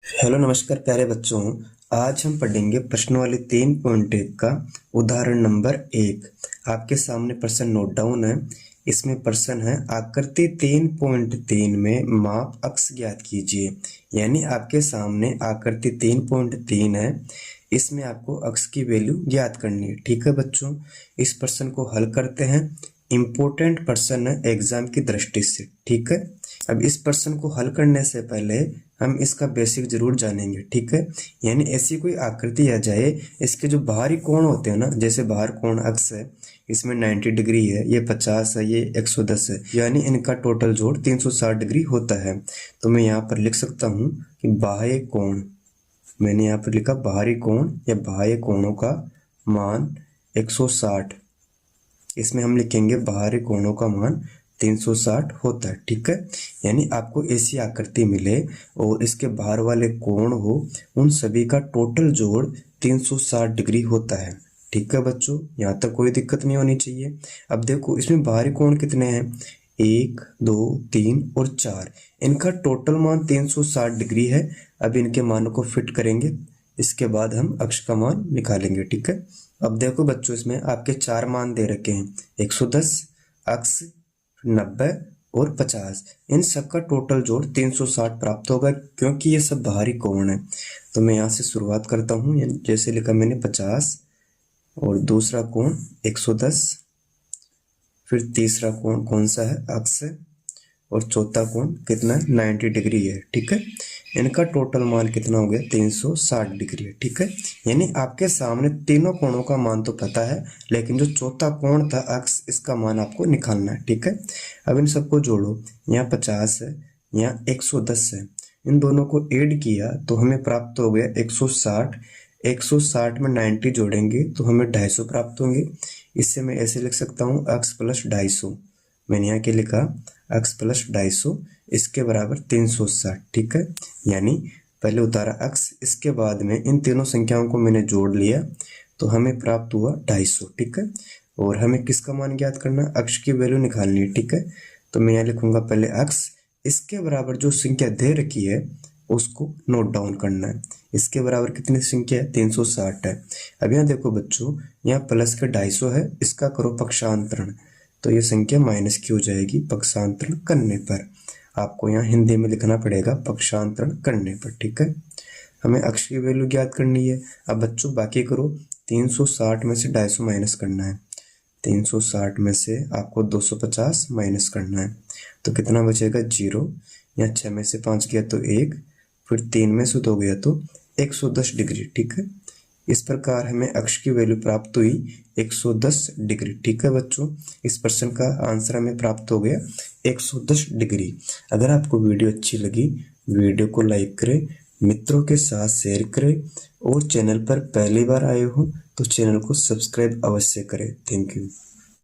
Hello नमस्कार प्यारे बच्चों। आज हम पढ़ेंगे प्रश्नावली 3.1 का उदाहरण नंबर 1। आपके सामने प्रश्न नोट डाउन है। इसमें प्रश्न है आकृति 3.3 में माप अक्ष ज्ञात कीजिए। यानी आपके सामने आकृति 3.3 है, इसमें आपको अक्ष की वैल्यू ज्ञात करनी है। ठीक है बच्चों, इस प्रश्न को हल करते हैं। इम्पोर्टेंट प्रश्न है एग्जाम की दृष्टि से। ठीक है, अब इस प्रश्न को हल करने से पहले हम इसका बेसिक जरूर जानेंगे। ठीक है, यानी ऐसी कोई आकृति आ जाए, इसके जो बाहरी कोण होते हैं ना, जैसे बाहर कोण अक्ष है, इसमें 90 डिग्री है, ये 50 है, ये 110 है, यानी इनका टोटल जोड़ 360 डिग्री होता है। तो मैं यहाँ पर लिख सकता हूँ कि बाह्य कोण, मैंने यहाँ पर लिखा बाहरी कोण या बाह्य कोणों का मान 160। इसमें हम लिखेंगे बाहरी कोणों का मान 360 होता है। ठीक है, यानी आपको ऐसी आकृति मिले और इसके बाहर वाले कोण हो, उन सभी का टोटल जोड़ 360 डिग्री होता है। ठीक है बच्चों, यहाँ तक कोई दिक्कत नहीं होनी चाहिए। अब देखो इसमें बाहरी कोण कितने हैं, 1, 2, 3 और 4। इनका टोटल मान 360 डिग्री है। अब इनके मानों को फिट करेंगे, इसके बाद हम अक्ष का मान निकालेंगे। ठीक है, अब देखो बच्चों इसमें आपके 4 मान दे रखे हैं, 110, अक्ष 90 और 50। इन सब का टोटल जोड़ 360 प्राप्त होगा, क्योंकि ये सब बाहरी कोण है। तो मैं यहाँ से शुरुआत करता हूँ, जैसे लिखा मैंने 50 और दूसरा कोण 110, फिर तीसरा कोण कौन सा है, अक्ष, और चौथा कोण कितना है, 90 डिग्री है। ठीक है, इनका टोटल मान कितना हो गया, 360 डिग्री है। ठीक है, यानी आपके सामने तीनों कोणों का मान तो पता है, लेकिन जो चौथा कोण था अक्ष, इसका मान आपको निकालना है। ठीक है, अब इन सबको जोड़ो, यहाँ 50 है, यहाँ 110 है, इन दोनों को ऐड किया तो हमें प्राप्त हो गया 160। 160 में 90 जोड़ेंगे तो हमें 250 प्राप्त होंगे। इससे मैं ऐसे लिख सकता हूँ अक्ष प्लस 250। मैंने यहाँ क्या लिखा, अक्ष प्लस 250, इसके बराबर 360। ठीक है, यानी पहले उतारा अक्ष, इसके बाद में इन तीनों संख्याओं को मैंने जोड़ लिया तो हमें प्राप्त हुआ 250। ठीक है, और हमें किसका मान ज्ञात करना है, अक्ष की वैल्यू निकालनी है। ठीक है, तो मैं यहाँ लिखूंगा पहले अक्ष, इसके बराबर जो संख्या दे रखी है उसको नोट डाउन करना है। इसके बराबर कितनी संख्या है, 360 है। अब यहाँ देखो बच्चों, यहाँ प्लस के 250 है, इसका करो पक्षांतरण, तो ये संख्या माइनस की हो जाएगी पक्षांतरण करने पर। आपको यहाँ हिंदी में लिखना पड़ेगा पक्षांतरण करने पर। ठीक है, हमें अक्ष की वैल्यू ज्ञात करनी है। अब बच्चों बाकी करो, 360 में से 250 माइनस करना है, 360 में से आपको 250 माइनस करना है, तो कितना बचेगा, 0। यहाँ 6 में से 5 गया तो 1, फिर 3 में से 2 गया तो 110 डिग्री। ठीक है, इस प्रकार हमें अक्ष की वैल्यू प्राप्त हुई 110 डिग्री। ठीक है बच्चों, इस प्रश्न का आंसर हमें प्राप्त हो गया 110 डिग्री। अगर आपको वीडियो अच्छी लगी, वीडियो को लाइक करें, मित्रों के साथ शेयर करें, और चैनल पर पहली बार आए हो तो चैनल को सब्सक्राइब अवश्य करें। Thank you.